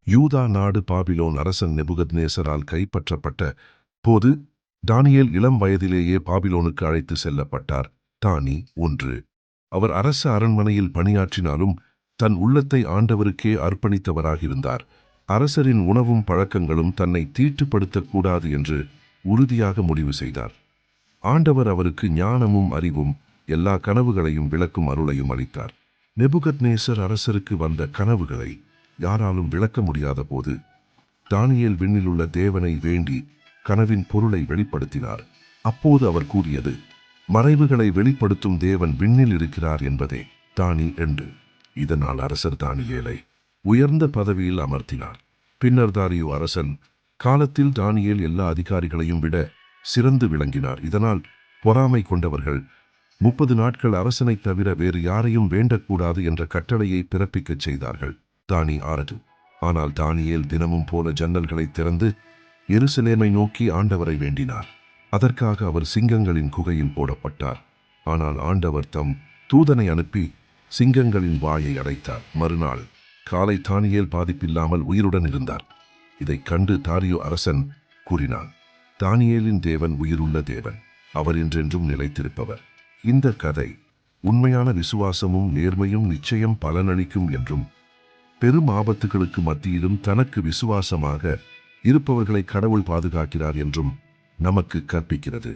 யூதா நாடு பாபிலோன் அரசன் நெபுகத்நேசரால் கைப்பற்றப்பட்ட போது தானியேல் இளம் வயதிலேயே பாபிலோனுக்கு அழைத்து செல்லப்பட்டார். தானி 1. அவர் அரச அரண்மனையில் பணியாற்றினாலும் தன் உள்ளத்தை ஆண்டவருக்கே அர்ப்பணித்தவராகியிருந்தார். அரசரின் உணவும் பழக்கங்களும் தன்னை தீட்டுப்படுத்தக்கூடாது என்று உறுதியாக முடிவு செய்தார். ஆண்டவர் அவருக்கு ஞானமும் அறிவும் எல்லா கனவுகளையும் விளக்கும் அருளையும் அளித்தார். நெபுகத்நேசர் அரசருக்கு வந்த கனவுகளை யாராலும் விளக்க முடியாத போது தானியேல் விண்ணிலுள்ள தேவனை வேண்டி கனவின் பொருளை வெளிப்படுத்தினார். அப்போது அவர் கூறியது, மறைவுகளை வெளிப்படுத்தும் தேவன் விண்ணில் இருக்கிறார் என்பதே. தானி 2. இதனால் அரசர் தானியேலை உயர்ந்த பதவியில் அமர்த்தினார். பின்னர் தாரியு அரசன் காலத்தில் தானியேல் எல்லா அதிகாரிகளையும் விட சிறந்து விளங்கினார். இதனால் பொறாமை கொண்டவர்கள் 30 நாட்கள் அரசனைத் தவிர வேறு யாரையும் வேண்டக்கூடாது என்ற கட்டளையை பிறப்பிக்கச் செய்தார்கள். தானி 6. ஆனால் தானியேல் தினமும் போல ஜன்னல்களை திறந்து எருசலேமை நோக்கி ஆண்டவரை வேண்டினார். அதற்காக அவர் சிங்கங்களின் குகையில் போடப்பட்டார். ஆனால் ஆண்டவர் தம் தூதனை அனுப்பி சிங்கங்களின் வாயை அடைத்தார். மறுநாள் காலை தானியேல் பாதிப்பில்லாமல் உயிருடன் இருந்தார். இதைக் கண்டு தாரியு அரசன் கூறினான், தானியேலின் தேவன் உயிருள்ள தேவன், அவர் என்றென்றும் நிலைத்திருப்பவர். இந்த கதை உண்மையான விசுவாசமும் நேர்மையும் நிச்சயம் பலனளிக்கும் என்றும் பெரும் ஆபத்துகளுக்கு மத்தியிலும் தனக்கு விசுவாசமாக இருப்பவர்களை கடவுள் பாதுகாக்கிறார் என்றும் நமக்கு கற்பிக்கிறது.